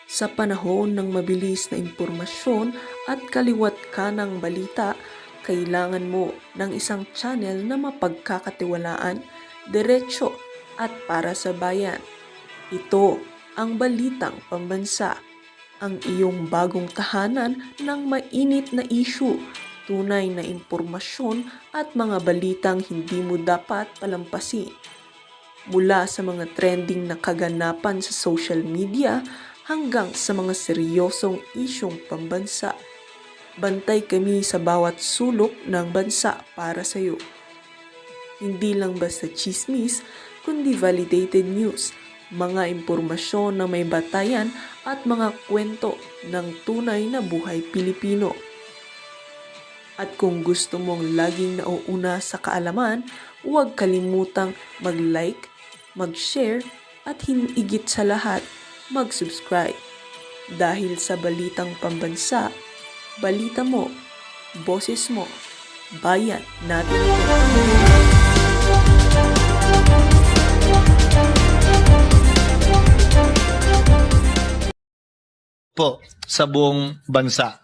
Sa panahon ng mabilis na impormasyon at kaliwat kanang balita, kailangan mo ng isang channel na mapagkakatiwalaan, diretsyo at para sa bayan. Ito ang Balitang Pambansa, ang iyong bagong tahanan ng mainit na issue, tunay na impormasyon at mga balitang hindi mo dapat palampasin. Mula sa mga trending na kaganapan sa social media hanggang sa mga seryosong isyong pambansa. Bantay kami sa bawat sulok ng bansa para sa iyo. Hindi lang basta chismis, kundi validated news, mga impormasyon na may batayan at mga kwento ng tunay na buhay Pilipino. At kung gusto mong laging nauuna sa kaalaman, huwag kalimutang mag-like, mag-share at higit sa lahat, mag-subscribe. Dahil sa Balitang Pambansa, balita mo, boses mo, bayan natin. Po sa buong bansa.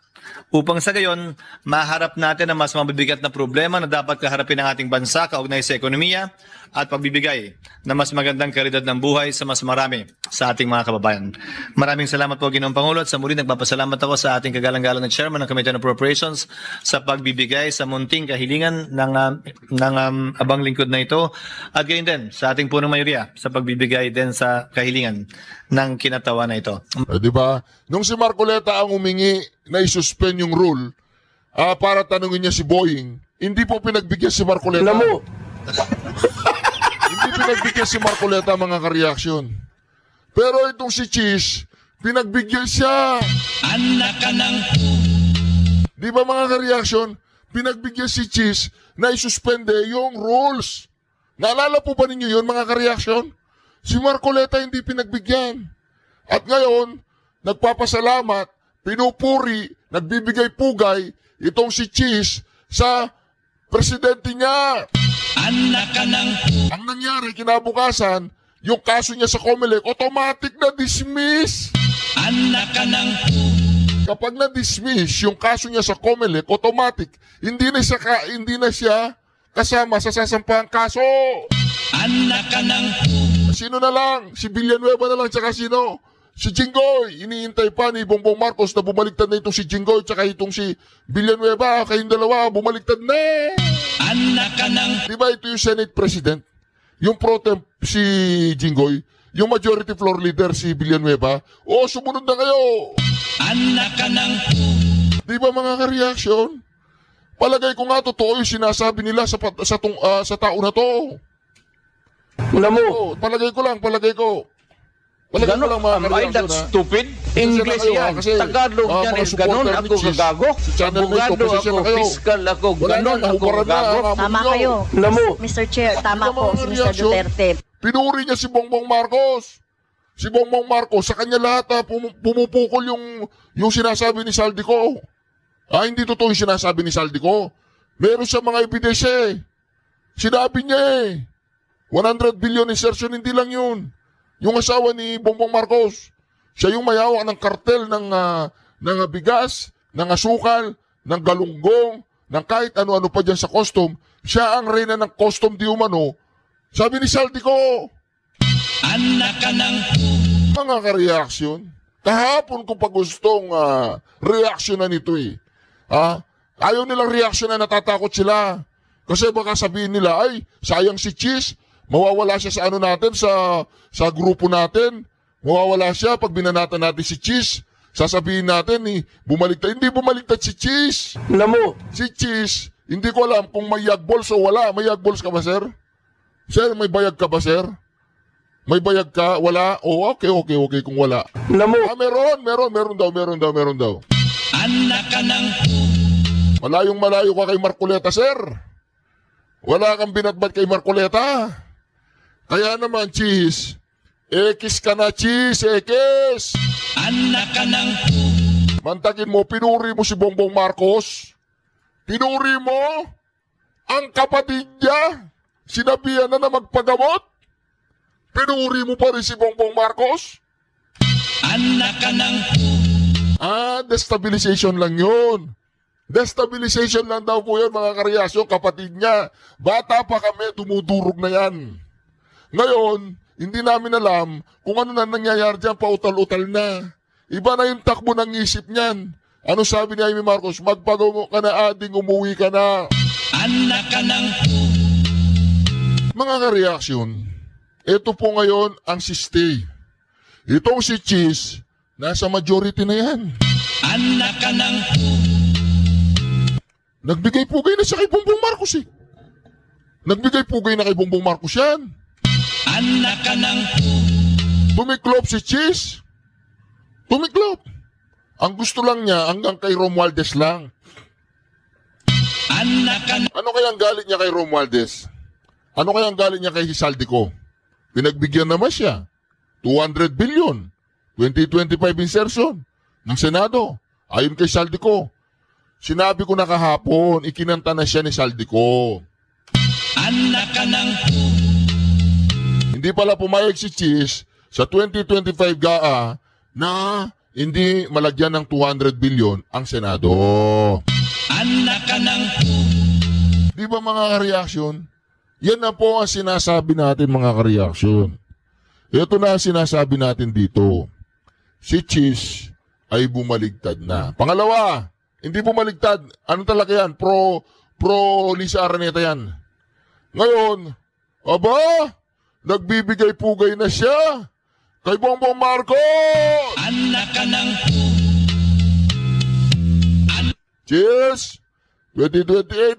Upang sa gayon, maharap natin ang mas mabibigat na problema na dapat kaharapin ng ating bansa kaugnay sa ekonomiya at pagbibigay na mas magandang kalidad ng buhay sa mas marami sa ating mga kababayan. Maraming salamat po, Ginoong Pangulo, at sa muli nagpapasalamat ako sa ating kagalang-galang na Chairman ng Committee on Appropriations sa pagbibigay sa munting kahilingan ng abang lingkod na ito, at gayon din sa ating punong mayoriya sa pagbibigay din sa kahilingan ng kinatawa na ito. Di ba? Nung si Marcoleta ang humingi na isuspend yung rule para tanungin niya si Boying, hindi po pinagbigyan si Marcoleta. Hindi pinagbigyan si Marcoleta, mga ka-reaction. Pero itong si Cheese, pinagbigyan siya. Anak ka ng... Di ba, mga ka-reaction? Pinagbigyan si Cheese na isuspende yung rules. Naalala po ba ninyo yun, mga ka-reaction? Si Marcoleta hindi pinagbigyan. At ngayon, nagpapasalamat, pinupuri, nagbibigay pugay itong si Cheese sa presidente niya. Anak ka ng... Ang nangyari, kinabukasan, yung kaso niya sa COMELEC, automatic na dismiss. Anak ka ng... Kapag na-dismiss yung kaso niya sa COMELEC, automatic, hindi na siya kasama sa sasampahang kaso. Anak ka ng... Sino na lang? Si Villanueva na lang, tsaka sino? Si Jinggoy. Iniintay pa ni Bongbong Marcos na bumaliktad na itong si Jinggoy tsaka itong si Villanueva. Kayong dalawa, bumaliktad na. Anak ka ng... Di ba ito yung Senate President? Yung pro temp si Jinggoy, yung majority floor leader si Villanueva. O, sumunod na kayo. Anak ka ng... Di ba, mga ka-reaction? Palagay ko nga totoo yung sinasabi nila sa tao na to. Alam mo, Oh, palagay ko. Palagay ko lang, mga am I ka-reaction, that ha? stupid? English Pasensya na kayo, yan. kasi, Tagalog yan mga eh. supporter Ganon ni ako Cheese, gagago. si channel nito, Abogado pasensya ako, na kayo. fiscal ako. Wala na, Ganon ako nahubaran na. gagago. Tama kayo. Alam mo, Mr. Chair, tama Tingnan po mo ang si Mr. reaction. Duterte. Pinuri niya si Bongbong Marcos. Si Bongbong Marcos, sa kanya lahat pumupukol yung sinasabi ni Saldico. Hindi totoo yung sinasabi ni Saldico. Meron siya mga ebidensya eh. Sinabi niya eh. 100 billion insertion, hindi lang yun. Yung asawa ni Bongbong Marcos, siya yung mayawak ng kartel ng bigas, ng asukal, ng galunggong, ng kahit ano-ano pa dyan sa custom. Siya ang reyna ng custom di umano. Sabi ni Saldico, Anak ka ng... mga ka-reaction, kahapon ko pa gustong reaksyonan ito eh. Ayaw nilang reaksyon na natatakot sila. Kasi baka sabihin nila, ay, sayang si Cheese, mawawala siya sa ano natin, sa grupo natin. Mawawala siya pag binanatan natin si Cheese. Sasabihin natin, bumaliktad. Hindi bumaliktad si Cheese. alam mo, Si Cheese, hindi ko alam kung may yagballs o wala. May yagballs ka ba, sir? Sir, may bayag ka ba, sir? May bayag ka? Wala? Okay kung wala. alam mo, Meron daw. Anak ka ng... Malayo ka kay Marcoleta, sir. Wala kang binatbat kay Marcoleta. Kaya naman, Cheese, ekis ka na, Cheese, ekis. Anak ka ng... Mantakin mo, pinuri mo si Bongbong Marcos. Pinuri mo ang kapatid niya. Sinabihan na magpagamot. Pinuri mo pa rin si Bongbong Marcos. anak ka ng Destabilization lang yun. Destabilization lang daw po yun, mga kareaksyon, kapatid niya. Bata pa kami, dumudurog na yan. Ngayon, hindi namin alam kung ano na nangyayari dyan, pautal-utal na. Iba na yung takbo ng isip niyan. Ano sabi ni Amy Marcos? Magpagawa ka na, ading, umuwi ka na. anak ka ng Mga kareaksyon, ito po ngayon ang si Stay. Itong si Cheese, nasa majority na yan. anak ka ng Nagbigay-pugay na siya kay Bongbong Marcos eh. Nagbigay-pugay na kay Bongbong Marcos yan. anak ka ng Tumiklop si Cheese. Tumiklop. Ang gusto lang niya hanggang kay Romualdez lang. anak ka ng Ano kaya ang galit niya kay Romualdez? Ano kaya ang galit niya kay Saldico? Pinagbigyan naman siya. 200 billion. 2025 insertion ng Senado. Ayon kay Saldico. Sinabi ko na kahapon, ikinanta na siya ni Saldico. anak ka ng Hindi pala pumayag si Cheese sa 2025 GAA na hindi malagyan ng 200 billion ang Senado. anak ka ng Di ba mga kareaksyon? Yan na po ang sinasabi natin mga kareaksyon. Ito na ang sinasabi natin dito. Si Cheese ay bumaligtad na. Pangalawa, hindi bumaligtad. Ano talaga yan? Pro Lisa Araneta yan. Ngayon, aba, nagbibigay-pugay na siya kay Bongbong Marcos! anak ka ng Cheers! 2028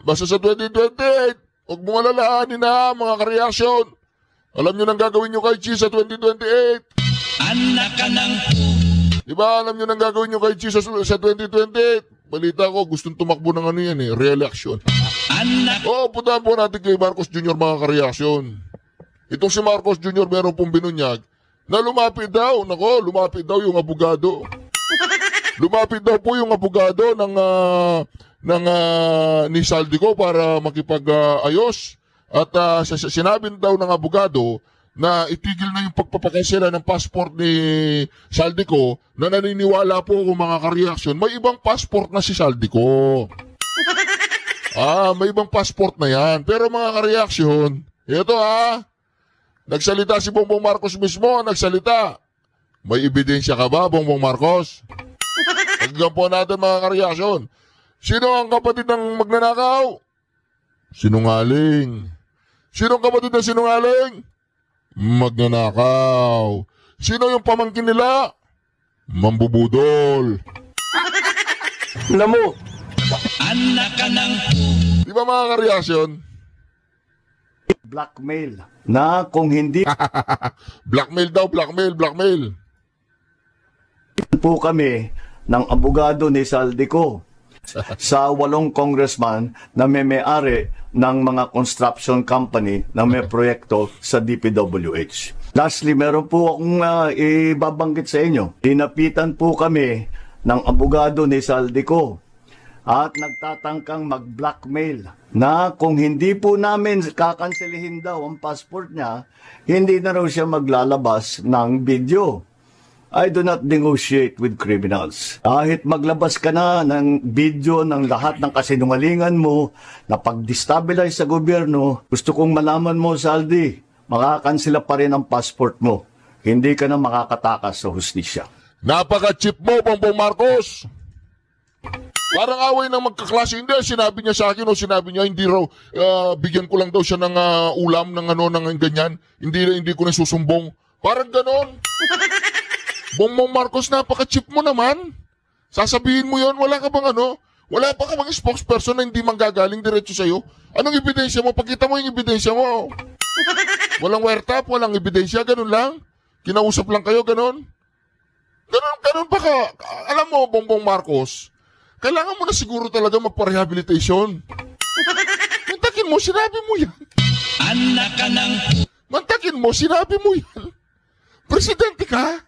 basta sa 2028, huwag mo alalahanin na mga kareaksyon. Alam nyo nang gagawin nyo kay Cheese sa 2028. anak ka ng Diba alam nyo nang gagawin nyo kay Cheese sa 2028? Balita ko, gustong tumakbo ng ano yan re-election. anak Puntahan po natin kay Marcos Jr. mga kareaksyon. Itong si Marcos Jr. meron pong binunyag na lumapit daw yung abogado. Lumapit daw po yung abogado ng ni Saldico para makipag-ayos. At sinabi daw ng abogado na itigil na yung pagpapakansela ng passport ni Saldico na naniniwala po kung mga kareaksyon, may ibang passport na si Saldico. May ibang passport na yan. Pero mga kareaksyon, ito nagsalita si Bongbong Marcos mismo, nagsalita. May ebidensya ka ba, Bongbong Marcos? Pagkakam po natin mga kareaksyon. Sino ang kapatid ng magnanakaw? Sinungaling. Sino ang kapatid ng sinungaling? Magnanakaw. Sino yung pamangkin nila? Mambubudol. Alam mo, anak ka ng Di ba mga kareaksyon? Blackmail na kung hindi Blackmail daw, blackmail. po kami ng abogado ni Saldico sa 8 congressman na may-ari ng mga construction company na may proyekto sa DPWH. Lastly, meron po akong ibabanggit sa inyo. Dinapitan po kami ng abogado ni Saldico at nagtatangkang mag-blackmail na kung hindi po namin kakanselihin daw ang passport niya, hindi na raw siya maglalabas ng video. I do not negotiate with criminals. Kahit maglabas ka na ng video ng lahat ng kasinungalingan mo na pag-destabilize sa gobyerno, gusto kong malaman mo, Saldi, makakansela pa rin ang passport mo. Hindi ka na makakatakas sa hustisya. Napaka-cheap mo, Bongbong Marcos. Parang away ng magkaklase. Hindi, sinabi niya sa akin sinabi niya hindi raw, bigyan ko lang daw siya ng ulam ng ganyan. Hindi ko na susumbong. Parang ganon. Bongbong Marcos, napaka-cheap mo naman. Sasabihin mo yon, wala ka bang wala pa ka bang spokesperson na hindi manggagaling diretso sa'yo? Anong ebidensya mo? Pakita mo yung ebidensya mo. Walang wiretap, walang ebidensya, ganun lang. Kinausap lang kayo, ganun. Ganun pa ka. Alam mo, Bongbong Marcos, kailangan mo na siguro talaga magpa-rehabilitation. Mantakin mo, sinabi mo yan. anak ka ng Mantakin mo, sinabi mo yan. Presidente ka?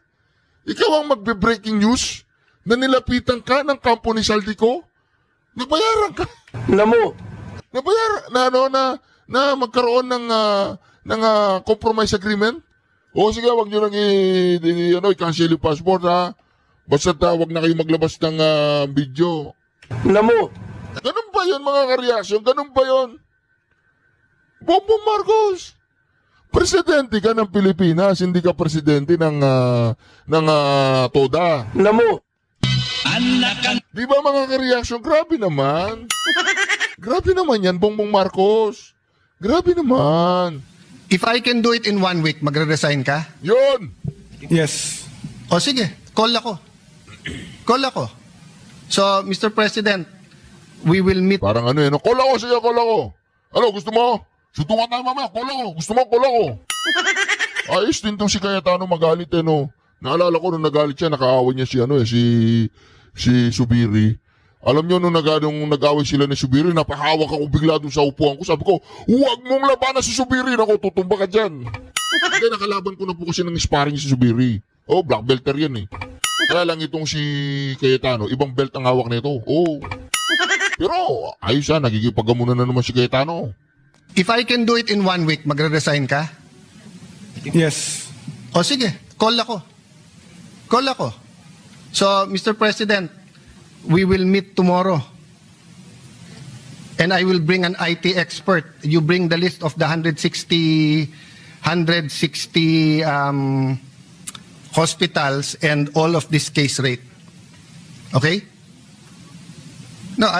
Ikaw ang magbe-breaking news na nilapitan ka ng kampo ni Saldico? Nagbayaran ka? alam mo, Nabayaran na magkaroon ng compromise agreement? O sige, wag nyo nang i-cancel yung passport ha. Basta wag na kayo maglabas ng video. Namo. Ganun ba yun mga kareaksyon? Ganun ba yun? Bongbong Marcos! Presidente ka ng Pilipinas, hindi ka presidente ng TODA. Namo. Anak ka Di ba mga kareaksyon? Grabe naman. Grabe naman yan, Bongbong Marcos. Grabe naman. If I can do it in 1 week, magre-resign ka? Yun! Yes. O sige, call ako. Call ako. So, Mr. President, we will meet. Parang ano yun, call ako, sige, call ako. Ano, gusto mo? Sutungan tayo mamaya, call ako. Gusto mo, call ako. Ayos din tong si Cayetano magalit no. Naalala ko nung nagalit siya, nakaaway niya si Subiri. Alam nyo, nung nag-away sila ni Subiri, napahawak ako bigla dun sa upuan ko. Sabi ko, huwag mong labanan si Subiri. Ako, tutumba ka dyan. Hindi, nakalaban ko na po kasi ng sparring si Subiri. Oh, black belter yan eh. Kaya lang itong si Cayetano, ibang belt ang hawak nito. Oh. Pero, ayos ha, nagigipagamunan na naman si Cayetano. If I can do it in 1 week, magre-resign ka? Yes. O sige, call ako. Call ako. So, Mr. President, we will meet tomorrow. And I will bring an IT expert. You bring the list of the 160 hospitals and all of this case rate. Okay? No,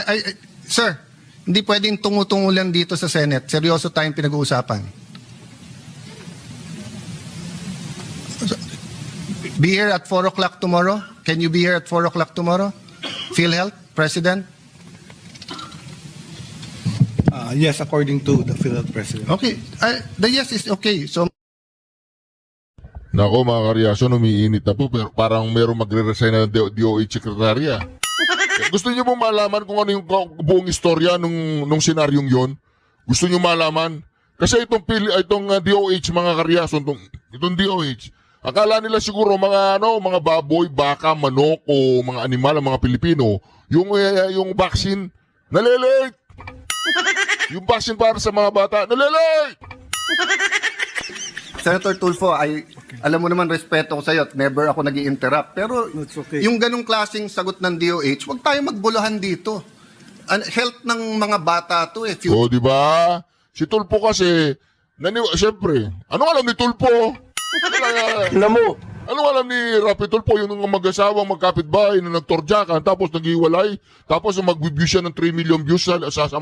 sir, hindi pwedeng tungo-tungo lang dito sa Senate. Seryoso tayong pinag-uusapan. Be here at 4 o'clock tomorrow? Can you be here at 4 o'clock tomorrow? PhilHealth, President? Yes, according to the PhilHealth president. Okay. The yes is okay. So, Nako mga kareaksyon, umiinit na po. Pero parang merong magre-resign na DOH sekretarya. Gusto niyo po malaman kung ano yung buong istorya nung senaryong yon? Gusto niyo malaman? Kasi itong DOH mga kareaksyon, itong DOH, akala nila siguro mga baboy, baka, manok o mga animal ang mga Pilipino, yung vaccine nalilate. Yung vaccine para sa mga bata nalilate. Senator Tulfo, alam mo naman respeto ko sa iyo at never ako nag-i-interrupt. Pero It's okay. yung ganong klaseng sagot ng DOH, wag tayo magbuluhan dito. Health ng mga bata to eh. O, di ba? Si Tulpo kasi, siyempre, ano alam ni Tulpo? Namo. Ano alam ni Rapi Tulpo, yung mag-asawang magkapitbahay na nagtorjakan, tapos nag-iwalay, tapos mag-view siya ng 3 million views sa 2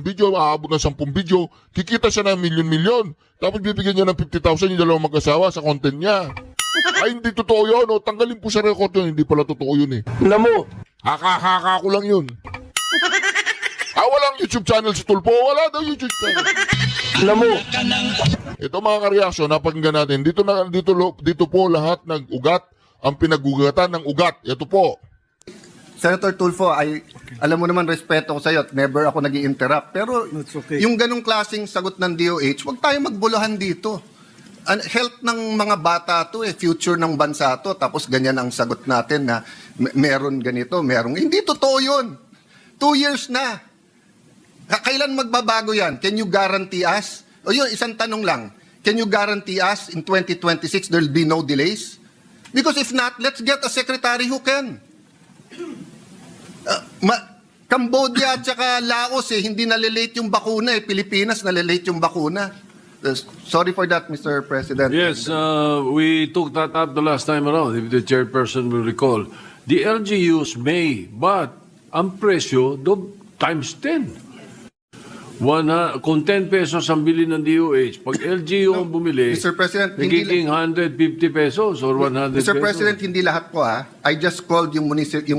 video, aabot ng 10 video, kikita siya ng milyon-milyon, tapos bibigyan niya ng 50,000 yung dalawang mag-asawa sa content niya. Ay, hindi totoo yun, o, tanggalin po sa record yun, hindi pala totoo yun eh. Namo. Haka-haka ko lang yun. Walang YouTube channel si Tulpo, wala daw YouTube channel. Namo. ka ng Ito mga kareaksyon, napakinggan natin. Dito po lahat ng ugat, ang pinagugatan ng ugat. Ito po. Senator Tulfo, alam mo naman respeto ko sa iyo at never ako nag-i-interrupt. Pero It's okay. yung ganong klaseng sagot ng DOH, wag tayo magbuluhan dito. Health ng mga bata to eh, future ng bansa to. Tapos ganyan ang sagot natin na meron ganito, merong. Hindi totoo yun. 2 years na. Kailan magbabago yan? Can you guarantee us? O yun, isang tanong lang. Can you guarantee us in 2026 there will be no delays? Because if not, let's get a secretary who can. Cambodia at saka Laos hindi nalilate yung bakuna eh. Pilipinas nalilate yung bakuna. Sorry for that, Mr. President. Yes, we took that up the last time around, if the chairperson will recall. The LGUs may, but ang presyo, times 10. Kung 10 pesos ang bili ng DOH, pag LGU ang bumili, Mr. President, hindi nagiging 150 pesos or 100 Mr. pesos. President, hindi lahat po I just called yung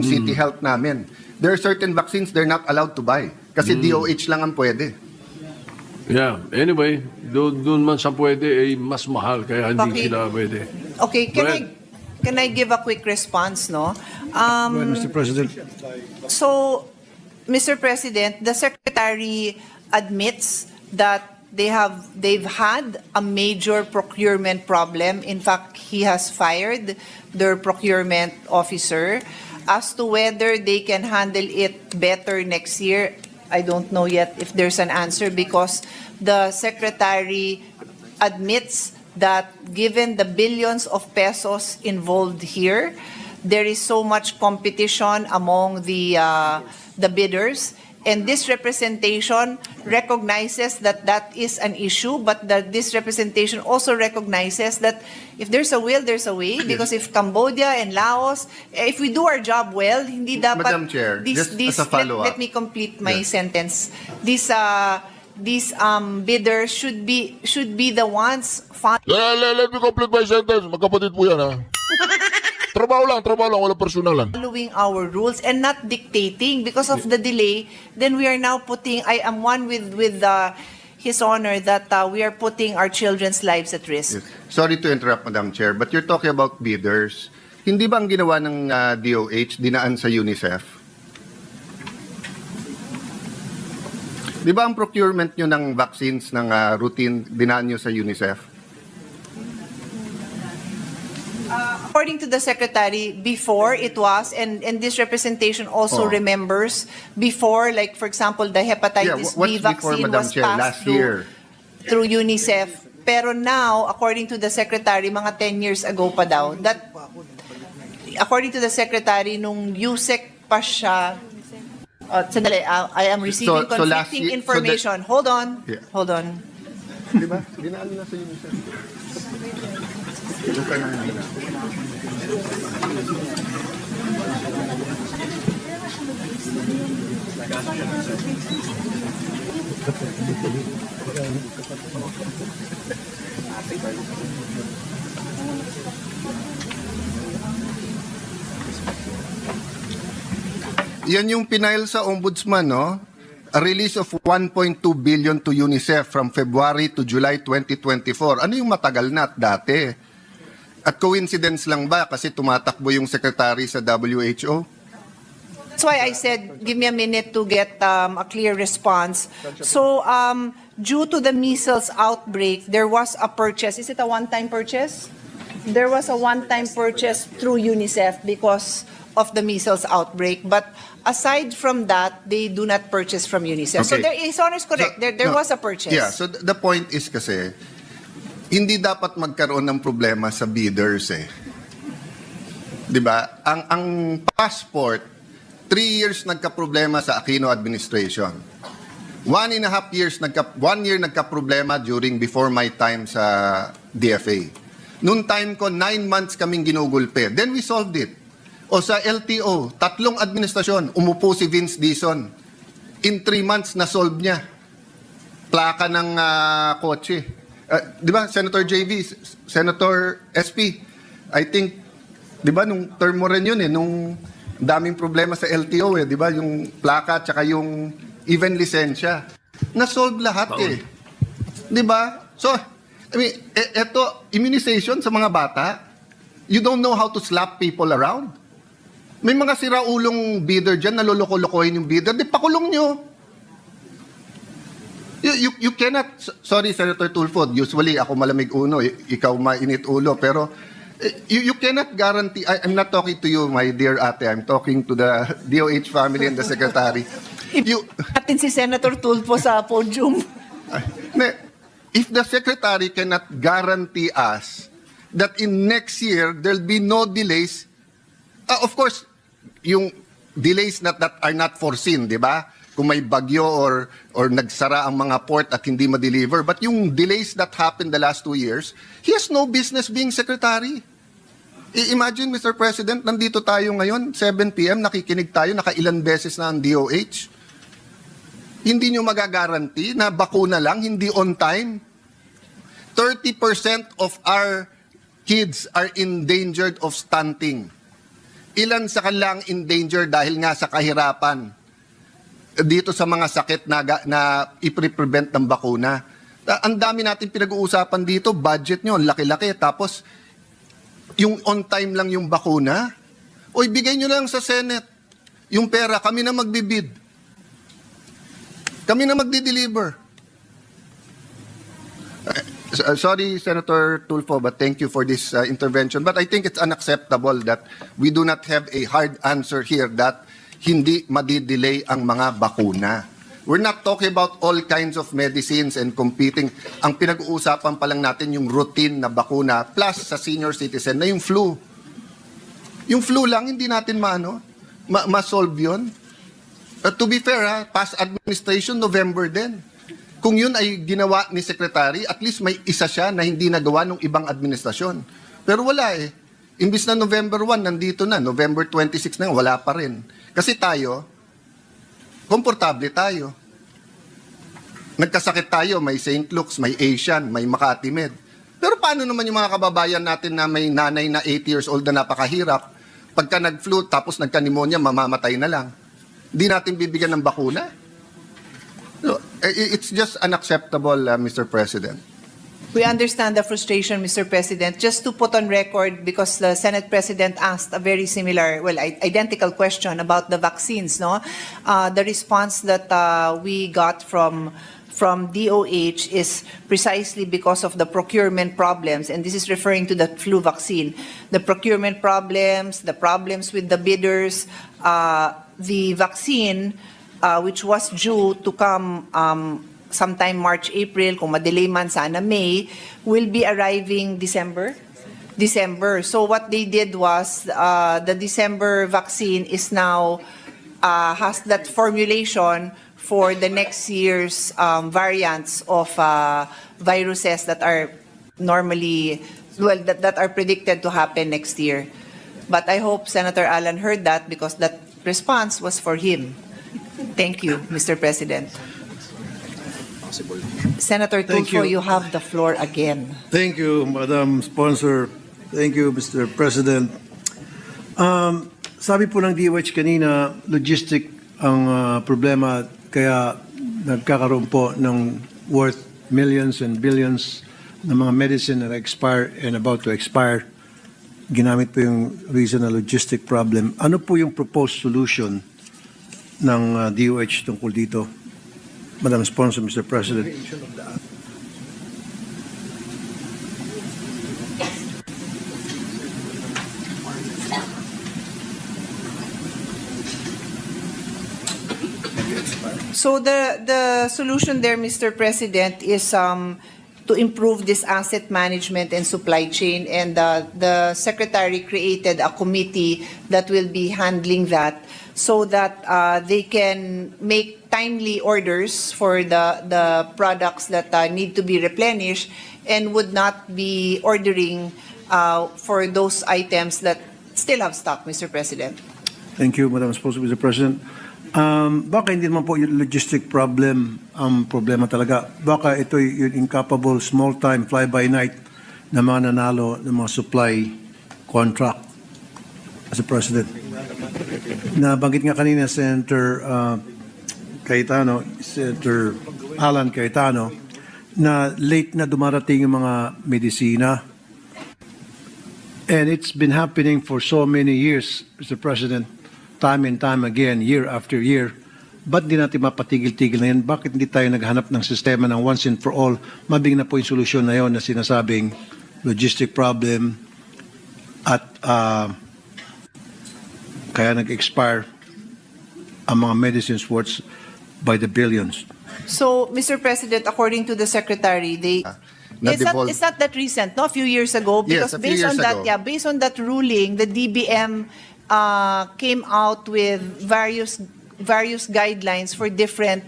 city health namin. There are certain vaccines they're not allowed to buy. Kasi DOH lang ang pwede. Yeah, anyway, doon man sa pwede, mas mahal, kaya hindi Okay. sila pwede. Okay, Go ahead. can I give a quick response, no? Well, Mr. President. So, Mr. President, the Secretary admits that they've had a major procurement problem. In fact, he has fired their procurement officer. As to whether they can handle it better next year, I don't know yet if there's an answer because the Secretary admits that given the billions of pesos involved here, there is so much competition among the bidders. And this representation recognizes that that is an issue, but that this representation also recognizes that if there's a will, there's a way. Because if Cambodia and Laos, if we do our job well, hindi dapat... Madam Chair, just as a follow-up. Let me complete my Yes. sentence. These bidders should be the ones Let me complete my sentence. Magkapatid po yan, ha? Trabaho lang, walang personalan. following our rules and not dictating. Because of the delay, then we are now putting, I am one with His Honor that we are putting our children's lives at risk. Yes. Sorry to interrupt, Madam Chair, but you're talking about bidders. Hindi ba ang ginawa ng DOH dinaan sa UNICEF? Di ba ang procurement nyo ng vaccines ng routine dinaan nyo sa UNICEF? According to the Secretary, before it was, and this representation also remembers, before, like for example, the hepatitis what's B before, vaccine Madam was Chair? passed Last year. through UNICEF. Pero now, according to the Secretary, mga 10 years ago pa daw, that, according to the Secretary, nung USEC pa siya, sandali, I am receiving So last conflicting year- information. Hold on. Yeah. Hold on. Di ba? Dinaan na sa UNICEF. Luka na yun. Yan yung pinail sa ombudsman, no? A release of 1.2 billion to UNICEF from February to July 2024. Ano yung matagal na at dati? At coincidence lang ba kasi tumatakbo yung secretary sa WHO? That's why I said, give me a minute to get a clear response. So, due to the measles outbreak, there was a purchase. Is it a one-time purchase? There was a one-time purchase through UNICEF because of the measles outbreak. But aside from that, they do not purchase from UNICEF. So, Okay. there is honest correct. So, There no. was a purchase. Yeah, so the point is kasi, hindi dapat magkaroon ng problema sa bidders eh. 'Di ba? Ang passport, 3 years nagka-problema sa Aquino administration. 1.5 years 1 year nagka-problema before my time sa DFA. Noong time ko 9 months kaming ginugulpe. Then we solved it. O sa LTO, 3 administrasyon, umupo si Vince Dizon. In 3 months na solve niya. Plaka ng kotse. Di ba, Senator JV, Senator SP, I think, di ba, nung term mo rin yun nung daming problema sa LTO di ba, yung plaka tsaka yung even lisensya. Na-solve lahat Di ba? So, I mean, eto, immunization sa mga bata, you don't know how to slap people around. May mga siraulong bidder dyan, naloloko-lokohin yung bidder, di pakulong nyo. You cannot, sorry Senator Tulfo, usually ako malamig uno, ikaw mainit ulo, pero you cannot guarantee, I'm not talking to you, my dear ate, I'm talking to the DOH family and the secretary. Atin si Senator Tulfo sa podium. If the secretary cannot guarantee us that in next year there'll be no delays, of course, yung delays that are not foreseen, di ba? Kung may bagyo or nagsara ang mga port at hindi ma-deliver. But yung delays that happened the last 2 years, he has no business being secretary. Imagine, Mr. President, nandito tayo ngayon, 7 p.m., nakikinig tayo, nakailan beses na ang DOH. Hindi nyo magagaranti na bakuna lang, hindi on time. 30% of our kids are endangered of stunting. Ilan sa kanilang endangered dahil nga sa kahirapan dito sa mga sakit na i-prevent ng bakuna. Ang dami natin pinag-uusapan dito, budget nyo, laki-laki. Tapos, yung on time lang yung bakuna, o ibigay nyo lang sa Senate. Yung pera, kami na magbibid. Kami na magdi-deliver. Sorry, Senator Tulfo, but thank you for this intervention. But I think it's unacceptable that we do not have a hard answer here that hindi madidelay ang mga bakuna. We're not talking about all kinds of medicines and competing. Ang pinag-uusapan pa lang natin yung routine na bakuna plus sa senior citizen na yung flu. Yung flu lang, hindi natin ma-solve yun. To be fair, past administration, November din. Kung yun ay ginawa ni Secretary, at least may isa siya na hindi nagawa ng ibang administrasyon. Pero wala eh. Imbis na November 1, nandito na. November 26 na, wala pa rin. Kasi tayo, komportable tayo. Nagkasakit tayo, may St. Luke's, may Asian, may Makati Med. Pero paano naman yung mga kababayan natin na may nanay na 80 years old na napakahirap, pagka nag-flu tapos nagka-pneumonia, mamamatay na lang. Hindi natin bibigyan ng bakuna? No, it's just unacceptable, Mr. President. We understand the frustration, Mr. President. Just to put on record, because the Senate President asked a very similar, well, identical question about the vaccines, no? The response that we got from DOH is precisely because of the procurement problems, and this is referring to the flu vaccine. The procurement problems, the problems with the bidders, the vaccine, which was due to come sometime March, April, kung madelay man sana May, will be arriving December. So what they did was the December vaccine is now has that formulation for the next year's variants of viruses that are normally, well, that are predicted to happen next year. But I hope Senator Alan heard that, because that response was for him. Thank you, Mr. President. Senator Thank Tulfo, you. you have the floor again. Thank you, Madam Sponsor. Thank you, Mr. President. Sabi po ng DOH kanina, logistic ang problema, kaya nagkakaroon po ng worth millions and billions ng mga medicine na expire and about to expire. Ginamit po yung reason na logistic problem. Ano po yung proposed solution ng DOH tungkol dito? Madam Sponsor, Mr. President. So the solution there, Mr. President, is to improve this asset management and supply chain, and the Secretary created a committee that will be handling that, so that they can make timely orders for the products that need to be replenished, and would not be ordering for those items that still have stock, Mr. President. Thank you, Madam Sponsor, Mr. President. Baka hindi naman po yung logistic problem ang problema talaga. Baka ito yung incapable small-time fly-by-night na mga nanalo ng mga supply contract, Mr. President. Nabanggit nga kanina Senator Cayetano, Senator Alan Cayetano, na late na dumarating yung mga medisina. And it's been happening for so many years, Mr. President, time and time again, year after year. Ba't di natin mapatigil-tigil na yan? Bakit hindi tayo naghanap ng sistema ng once and for all? Mabing na po yung solusyon na yon na sinasabing logistic problem at kaya nag-expire ang mga medicines worth by the billions. So, Mr. President, according to the Secretary, it's not that recent, no? A few years ago, because Yes, a few years ago. based on that ruling, the DBM came out with various guidelines for different